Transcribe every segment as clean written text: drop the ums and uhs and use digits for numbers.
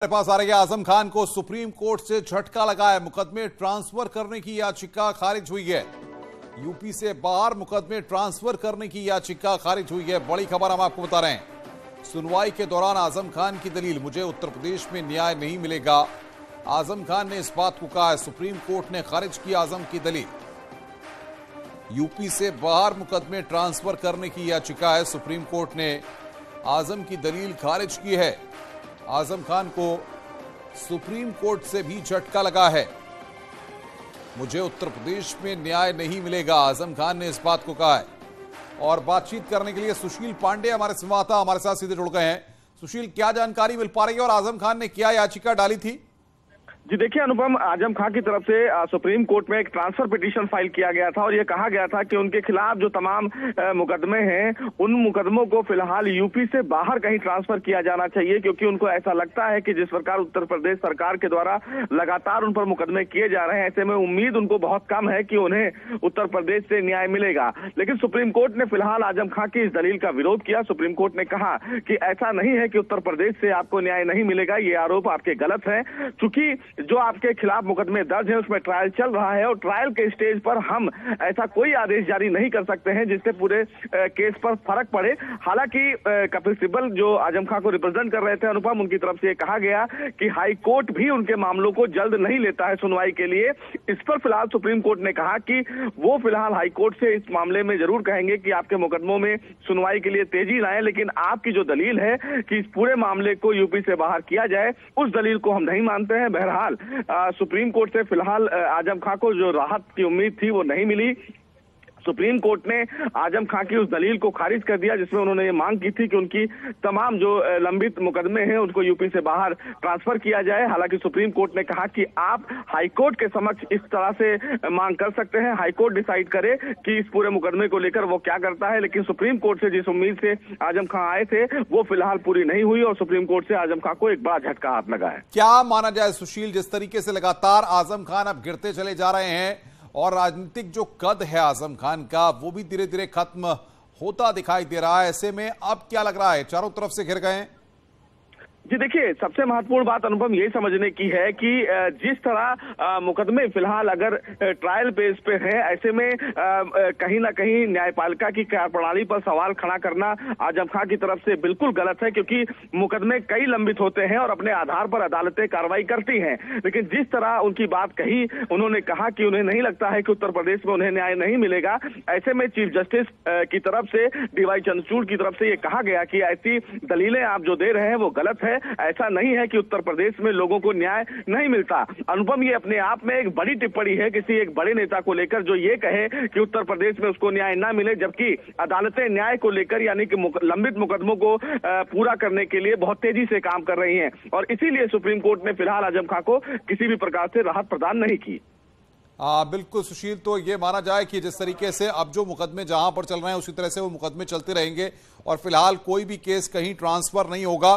हमारे पास आ रही है आजम खान को सुप्रीम कोर्ट से झटका लगा है। मुकदमे ट्रांसफर करने की याचिका खारिज हुई है। यूपी से बाहर मुकदमे ट्रांसफर करने की याचिका खारिज हुई है। बड़ी खबर हम आपको बता रहे हैं। सुनवाई के दौरान आजम खान की दलील, मुझे उत्तर प्रदेश में न्याय नहीं मिलेगा। आजम खान ने इस बात को कहा है। सुप्रीम कोर्ट ने खारिज की आजम की दलील। यूपी से बाहर मुकदमे ट्रांसफर करने की याचिका है। सुप्रीम कोर्ट ने आजम की दलील खारिज की है। आजम खान को सुप्रीम कोर्ट से भी झटका लगा है। मुझे उत्तर प्रदेश में न्याय नहीं मिलेगा, आजम खान ने इस बात को कहा है। और बातचीत करने के लिए सुशील पांडे हमारे संवाददाता हमारे साथ सीधे जुड़ गए हैं। सुशील, क्या जानकारी मिल पा रही है और आजम खान ने क्या याचिका डाली थी? जी देखिए अनुपम, आजम खान की तरफ से सुप्रीम कोर्ट में एक ट्रांसफर पिटीशन फाइल किया गया था और ये कहा गया था कि उनके खिलाफ जो तमाम मुकदमे हैं उन मुकदमों को फिलहाल यूपी से बाहर कहीं ट्रांसफर किया जाना चाहिए, क्योंकि उनको ऐसा लगता है कि जिस प्रकार उत्तर प्रदेश सरकार के द्वारा लगातार उन पर मुकदमे किए जा रहे हैं, ऐसे में उम्मीद उनको बहुत कम है कि उन्हें उत्तर प्रदेश से न्याय मिलेगा। लेकिन सुप्रीम कोर्ट ने फिलहाल आजम खान की इस दलील का विरोध किया। सुप्रीम कोर्ट ने कहा कि ऐसा नहीं है कि उत्तर प्रदेश से आपको न्याय नहीं मिलेगा, ये आरोप आपके गलत है। चूंकि जो आपके खिलाफ मुकदमे दर्ज है उसमें ट्रायल चल रहा है और ट्रायल के स्टेज पर हम ऐसा कोई आदेश जारी नहीं कर सकते हैं जिससे पूरे केस पर फर्क पड़े। हालांकि कपिल सिब्बल जो आजम खान को रिप्रेजेंट कर रहे थे अनुपम, उनकी तरफ से कहा गया कि हाई कोर्ट भी उनके मामलों को जल्द नहीं लेता है सुनवाई के लिए। इस पर फिलहाल सुप्रीम कोर्ट ने कहा कि वो फिलहाल हाई कोर्ट से इस मामले में जरूर कहेंगे कि आपके मुकदमों में सुनवाई के लिए तेजी लाएं, लेकिन आपकी जो दलील है कि इस पूरे मामले को यूपी से बाहर किया जाए, उस दलील को हम नहीं मानते हैं। बहरहाल सुप्रीम कोर्ट से फिलहाल आजम खान को जो राहत की उम्मीद थी वो नहीं मिली। सुप्रीम कोर्ट ने आजम खान की उस दलील को खारिज कर दिया जिसमें उन्होंने ये मांग की थी कि उनकी तमाम जो लंबित मुकदमे हैं उनको यूपी से बाहर ट्रांसफर किया जाए। हालांकि सुप्रीम कोर्ट ने कहा कि आप हाईकोर्ट के समक्ष इस तरह से मांग कर सकते हैं, हाईकोर्ट डिसाइड करे कि इस पूरे मुकदमे को लेकर वो क्या करता है। लेकिन सुप्रीम कोर्ट से जिस उम्मीद से आजम खान आए थे वो फिलहाल पूरी नहीं हुई और सुप्रीम कोर्ट से आजम खान को एक बड़ा झटका हाथ लगा है। क्या माना जाए सुशील, जिस तरीके से लगातार आजम खान अब गिरते चले जा रहे हैं और राजनीतिक जो कद है आजम खान का वो भी धीरे धीरे खत्म होता दिखाई दे रहा है, ऐसे में अब क्या लग रहा है, चारों तरफ से घिर गए हैं? जी देखिए, सबसे महत्वपूर्ण बात अनुपम यही समझने की है कि जिस तरह मुकदमे फिलहाल अगर ट्रायल बेस पे हैं, ऐसे में कहीं ना कहीं न्यायपालिका की कार्यप्रणाली पर सवाल खड़ा करना आजम खान की तरफ से बिल्कुल गलत है, क्योंकि मुकदमे कई लंबित होते हैं और अपने आधार पर अदालतें कार्रवाई करती हैं। लेकिन जिस तरह उनकी बात कही, उन्होंने कहा कि उन्हें नहीं लगता है कि उत्तर प्रदेश में उन्हें न्याय नहीं मिलेगा। ऐसे में चीफ जस्टिस की तरफ से DY चंद्रचूड़ की तरफ से ये कहा गया कि ऐसी दलीलें आप जो दे रहे हैं वो गलत है। ऐसा नहीं है कि उत्तर प्रदेश में लोगों को न्याय नहीं मिलता। अनुपम, ये अपने आप में एक बड़ी टिप्पणी है किसी एक बड़े नेता को लेकर जो ये कहे कि उत्तर प्रदेश में उसको न्याय ना मिले, जबकि अदालतें न्याय को लेकर यानी कि लंबित मुकदमों को पूरा करने के लिए बहुत तेजी से काम कर रही हैं और इसीलिए सुप्रीम कोर्ट ने फिलहाल आजम खान को किसी भी प्रकार से राहत प्रदान नहीं की। बिल्कुल सुशील, तो ये माना जाए कि जिस तरीके से अब जो मुकदमे जहां पर चल रहे हैं उसी तरह से वो मुकदमे चलते रहेंगे और फिलहाल कोई भी केस कहीं ट्रांसफर नहीं होगा।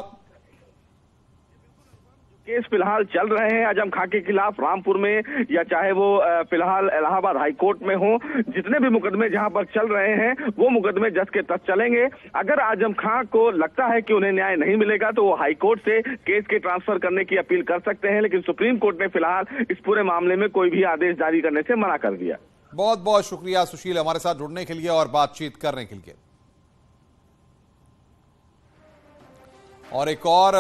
केस फिलहाल चल रहे हैं आजम खान के खिलाफ रामपुर में या चाहे वो फिलहाल इलाहाबाद हाईकोर्ट में हो, जितने भी मुकदमे जहां पर चल रहे हैं वो मुकदमे जस के तस चलेंगे। अगर आजम खान को लगता है कि उन्हें न्याय नहीं मिलेगा तो वो हाईकोर्ट से केस के ट्रांसफर करने की अपील कर सकते हैं, लेकिन सुप्रीम कोर्ट ने फिलहाल इस पूरे मामले में कोई भी आदेश जारी करने से मना कर दिया। बहुत बहुत शुक्रिया सुशील हमारे साथ जुड़ने के लिए और बातचीत करने के लिए। और एक और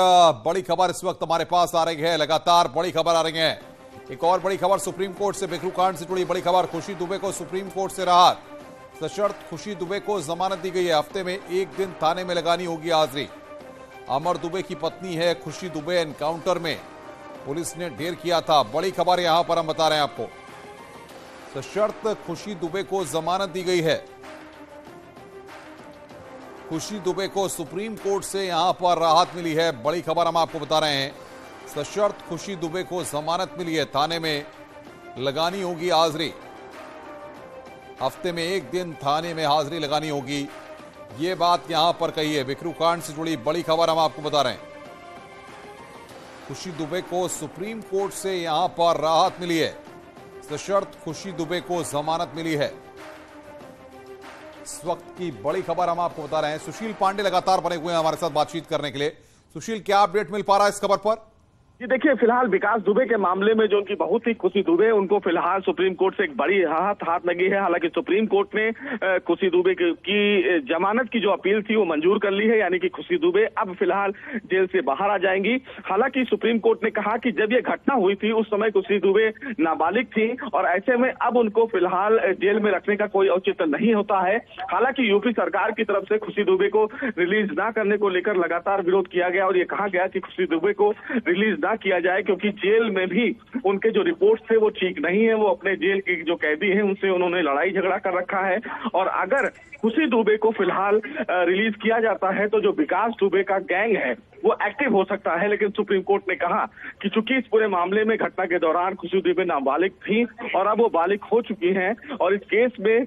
बड़ी खबर इस वक्त हमारे पास आ रही है, लगातार बड़ी खबर आ रही है। एक और बड़ी खबर सुप्रीम कोर्ट से बिकरू कांड से जुड़ी बड़ी खबर। खुशी दुबे को सुप्रीम कोर्ट से राहत, सशर्त खुशी दुबे को जमानत दी गई है। हफ्ते में एक दिन थाने में लगानी होगी हाजिरी। अमर दुबे की पत्नी है खुशी दुबे, एनकाउंटर में पुलिस ने ढेर किया था। बड़ी खबर यहां पर हम बता रहे हैं आपको, सशर्त खुशी दुबे को जमानत दी गई है। खुशी दुबे को सुप्रीम कोर्ट से यहां पर राहत मिली है। बड़ी खबर हम आपको बता रहे हैं, सशर्त खुशी दुबे को जमानत मिली है। थाने में लगानी होगी हाजिरी, हफ्ते में एक दिन थाने में हाजिरी लगानी होगी, ये बात यहां पर कही है। बिकरू कांड से जुड़ी बड़ी खबर हम आपको बता रहे हैं, खुशी दुबे को सुप्रीम कोर्ट से यहां पर राहत मिली है, सशर्त खुशी दुबे को जमानत मिली है। इस वक्त की बड़ी खबर हम आपको बता रहे हैं। सुशील पांडे लगातार बने हुए हैं हमारे साथ बातचीत करने के लिए। सुशील, क्या अपडेट मिल पा रहा है इस खबर पर? जी देखिए, फिलहाल विकास दुबे के मामले में जो उनकी बहुत ही खुशी दुबे, उनको फिलहाल सुप्रीम कोर्ट से एक बड़ी हाथ लगी है। हालांकि सुप्रीम कोर्ट ने खुशी दुबे की जमानत की जो अपील थी वो मंजूर कर ली है, यानी कि खुशी दुबे अब फिलहाल जेल से बाहर आ जाएंगी। हालांकि सुप्रीम कोर्ट ने कहा कि जब ये घटना हुई थी उस समय खुशी दुबे नाबालिग थी और ऐसे में अब उनको फिलहाल जेल में रखने का कोई औचित्य नहीं होता है। हालांकि यूपी सरकार की तरफ से खुशी दुबे को रिलीज ना करने को लेकर लगातार विरोध किया गया और ये कहा गया कि खुशी दुबे को रिलीज ना किया जाए, क्योंकि जेल में भी उनके जो रिपोर्ट्स थे वो ठीक नहीं है। वो अपने जेल के जो कैदी हैं उनसे उन्होंने लड़ाई झगड़ा कर रखा है और अगर खुशी दुबे को फिलहाल रिलीज किया जाता है तो जो विकास दुबे का गैंग है वो एक्टिव हो सकता है। लेकिन सुप्रीम कोर्ट ने कहा कि चूंकि इस पूरे मामले में घटना के दौरान खुशी दुबे नाबालिग थी और अब वो बालिग हो चुकी हैं और इस केस में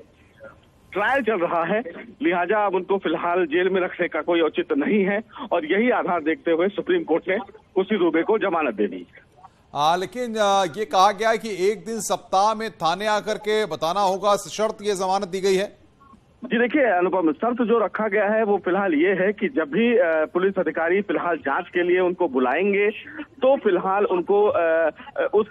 ट्रायल चल रहा है, लिहाजा अब उनको फिलहाल जेल में रखने का कोई औचित्य नहीं है और यही आधार देखते हुए सुप्रीम कोर्ट ने खुशी दुबे को जमानत दे दी। लेकिन ये कहा गया है कि एक दिन सप्ताह में थाने आकर के बताना होगा, शर्त ये जमानत दी गई है। जी देखिए अनुपम, शर्त जो रखा गया है वो फिलहाल ये है कि जब भी पुलिस अधिकारी फिलहाल जांच के लिए उनको बुलाएंगे तो फिलहाल उनको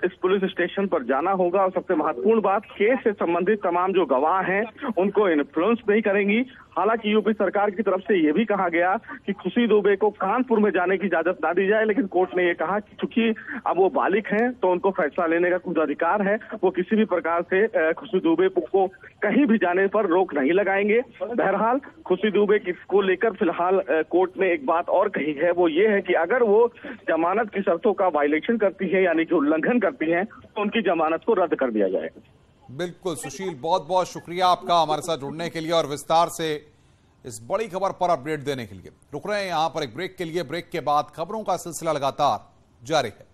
इस पुलिस स्टेशन पर जाना होगा और सबसे महत्वपूर्ण बात, केस से संबंधित तमाम जो गवाह हैं उनको इन्फ्लुएंस नहीं करेंगी। हालांकि यूपी सरकार की तरफ से ये भी कहा गया कि खुशी दुबे को कानपुर में जाने की इजाजत ना दी जाए, लेकिन कोर्ट ने ये कहा कि चूंकि अब वो बालिग हैं तो उनको फैसला लेने का कुछ अधिकार है, वो किसी भी प्रकार से खुशी दुबे को कहीं भी जाने पर रोक नहीं लगाएंगे। बहरहाल खुशी दुबे को लेकर फिलहाल कोर्ट ने एक बात और कही है, वो ये है कि अगर वो जमानत की शर्तों का वायलेशन करती है यानी कि उल्लंघन करती है तो उनकी जमानत को रद्द कर दिया जाएगा। बिल्कुल सुशील, बहुत बहुत शुक्रिया आपका हमारे साथ जुड़ने के लिए और विस्तार से इस बड़ी खबर पर अपडेट देने के लिए। रुक रहे हैं यहां पर एक ब्रेक के लिए, ब्रेक के बाद खबरों का सिलसिला लगातार जारी है।